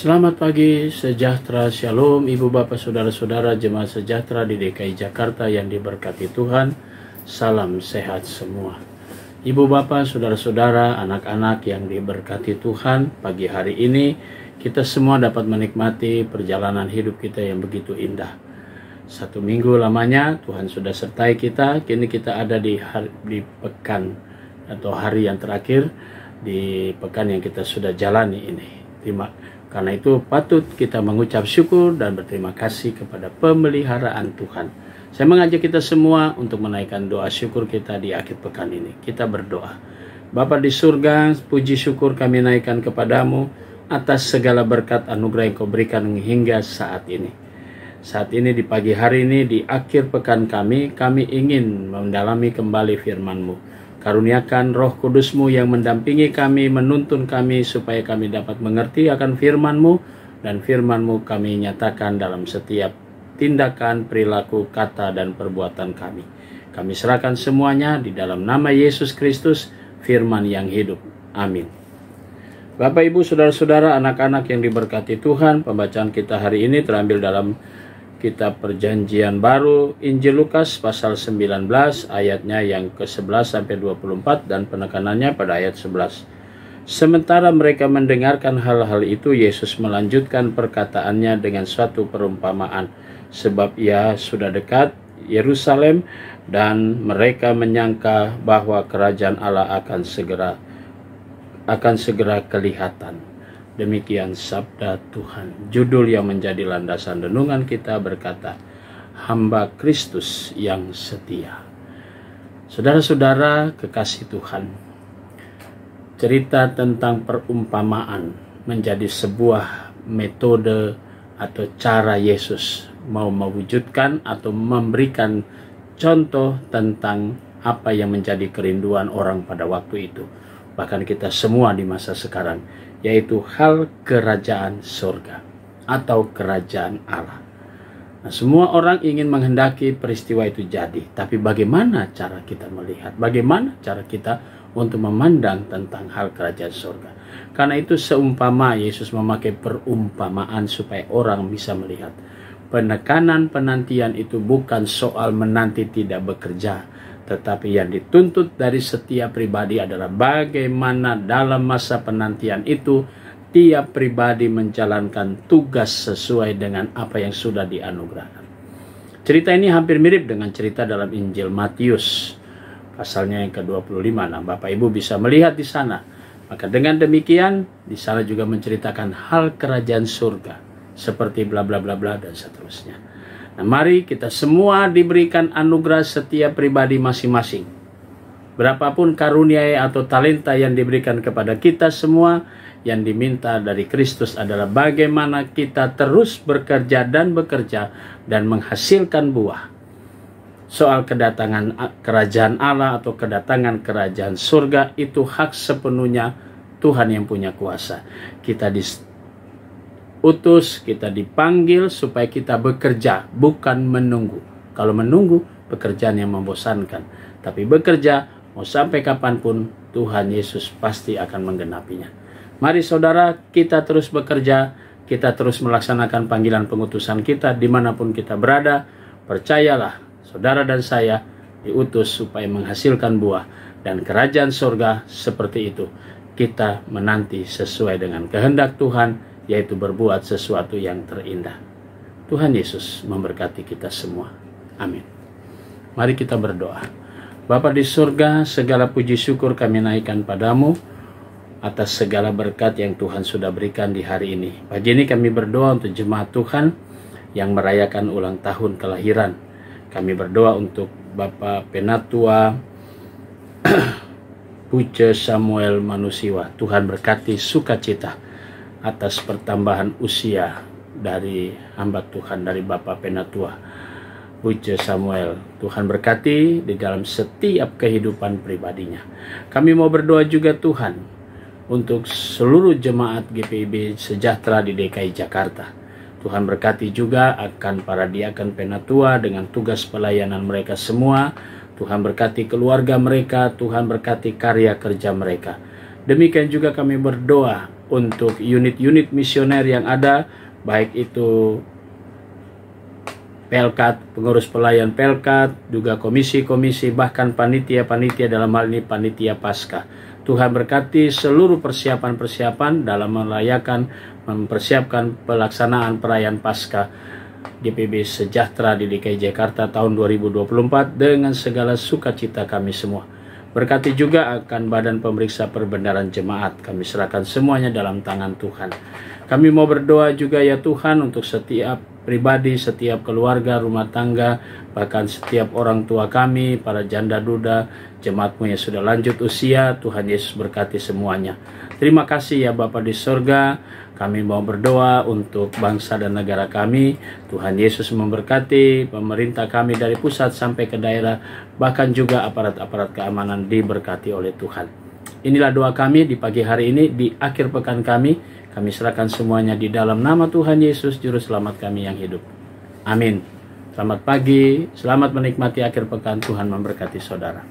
Selamat pagi, sejahtera, shalom, ibu bapak saudara-saudara jemaat sejahtera di DKI Jakarta yang diberkati Tuhan. Salam sehat semua. Ibu bapak saudara-saudara, anak-anak yang diberkati Tuhan, pagi hari ini kita semua dapat menikmati perjalanan hidup kita yang begitu indah. 1 minggu lamanya Tuhan sudah sertai kita. Kini kita ada di pekan atau hari yang terakhir di pekan yang kita sudah jalani ini. Karena itu patut kita mengucap syukur dan berterima kasih kepada pemeliharaan Tuhan. Saya mengajak kita semua untuk menaikkan doa syukur kita di akhir pekan ini. Kita berdoa. Bapa di surga, puji syukur kami naikkan kepadamu atas segala berkat anugerah yang kau berikan hingga saat ini. Saat ini di pagi hari ini di akhir pekan kami ingin mendalami kembali firman-Mu. Karuniakan Roh Kudus-Mu yang mendampingi kami, menuntun kami supaya kami dapat mengerti akan firman-Mu, dan firman-Mu kami nyatakan dalam setiap tindakan, perilaku, kata, dan perbuatan kami. Kami serahkan semuanya di dalam nama Yesus Kristus, firman yang hidup. Amin. Bapak, Ibu, Saudara-saudara, anak-anak yang diberkati Tuhan, pembacaan kita hari ini terambil dalam Kitab Perjanjian Baru, Injil Lukas pasal 19 ayatnya yang ke-11 sampai 24 dan penekanannya pada ayat 11. Sementara mereka mendengarkan hal-hal itu, Yesus melanjutkan perkataannya dengan suatu perumpamaan, sebab ia sudah dekat Yerusalem dan mereka menyangka bahwa kerajaan Allah akan segera kelihatan. Demikian sabda Tuhan. Judul yang menjadi landasan renungan kita berkata, Hamba Kristus yang setia. Saudara-saudara kekasih Tuhan, cerita tentang perumpamaan menjadi sebuah metode atau cara Yesus mau mewujudkan atau memberikan contoh tentang apa yang menjadi kerinduan orang pada waktu itu. Bahkan kita semua di masa sekarang, yaitu hal kerajaan surga atau kerajaan Allah. Nah, semua orang ingin menghendaki peristiwa itu jadi, tapi bagaimana cara kita melihat? Bagaimana cara kita untuk memandang tentang hal kerajaan surga? Karena itu seumpama Yesus memakai perumpamaan supaya orang bisa melihat. Penekanan penantian itu bukan soal menanti tidak bekerja, tetapi yang dituntut dari setiap pribadi adalah bagaimana dalam masa penantian itu tiap pribadi menjalankan tugas sesuai dengan apa yang sudah dianugerahkan. Cerita ini hampir mirip dengan cerita dalam Injil Matius pasalnya yang ke-25. Nah, Bapak Ibu bisa melihat di sana. Maka dengan demikian di sana juga menceritakan hal kerajaan surga seperti bla bla bla bla dan seterusnya. Nah, mari kita semua diberikan anugerah setiap pribadi masing-masing. Berapapun karunia atau talenta yang diberikan kepada kita semua, yang diminta dari Kristus adalah bagaimana kita terus bekerja dan menghasilkan buah. Soal kedatangan kerajaan Allah atau kedatangan kerajaan surga itu hak sepenuhnya Tuhan yang punya kuasa. Kita utus, kita dipanggil supaya kita bekerja, bukan menunggu. Kalau menunggu, pekerjaan yang membosankan. Tapi bekerja, mau sampai kapanpun, Tuhan Yesus pasti akan menggenapinya. Mari saudara, kita terus bekerja, kita terus melaksanakan panggilan pengutusan kita dimanapun kita berada. Percayalah, saudara dan saya diutus supaya menghasilkan buah. Dan kerajaan surga seperti itu. Kita menanti sesuai dengan kehendak Tuhan, yaitu berbuat sesuatu yang terindah. Tuhan Yesus memberkati kita semua. Amin. Mari kita berdoa. Bapa di surga, segala puji syukur kami naikkan padamu atas segala berkat yang Tuhan sudah berikan di hari ini. Pagi ini kami berdoa untuk jemaat Tuhan yang merayakan ulang tahun kelahiran. Kami berdoa untuk Bapak Penatua Puce Samuel Manusiwa. Tuhan berkati sukacita atas pertambahan usia dari hamba Tuhan, dari Bapak Penatua Puce Samuel. Tuhan berkati di dalam setiap kehidupan pribadinya. Kami mau berdoa juga Tuhan untuk seluruh jemaat GPIB Sejahtera di DKI Jakarta. Tuhan berkati juga akan para diaken Penatua dengan tugas pelayanan mereka semua. Tuhan berkati keluarga mereka, Tuhan berkati karya kerja mereka. Demikian juga kami berdoa untuk unit-unit misioner yang ada, baik itu Pelkat, pengurus pelayan Pelkat, juga komisi-komisi, bahkan panitia-panitia, dalam hal ini panitia Paskah. Tuhan berkati seluruh persiapan-persiapan dalam mempersiapkan pelaksanaan perayaan Paskah GPB Sejahtera di DKI Jakarta tahun 2024 dengan segala sukacita kami semua. Berkati juga akan badan pemeriksa perbendaharaan jemaat. Kami serahkan semuanya dalam tangan Tuhan. Kami mau berdoa juga ya Tuhan untuk setiap pribadi, setiap keluarga, rumah tangga, bahkan setiap orang tua kami, para janda duda, jemaat-Mu yang sudah lanjut usia. Tuhan Yesus berkati semuanya. Terima kasih ya Bapa di sorga. Kami mau berdoa untuk bangsa dan negara kami. Tuhan Yesus memberkati pemerintah kami dari pusat sampai ke daerah, bahkan juga aparat-aparat keamanan diberkati oleh Tuhan. Inilah doa kami di pagi hari ini, di akhir pekan kami. Kami serahkan semuanya di dalam nama Tuhan Yesus, Juru Selamat kami yang hidup. Amin. Selamat pagi, selamat menikmati akhir pekan. Tuhan memberkati saudara.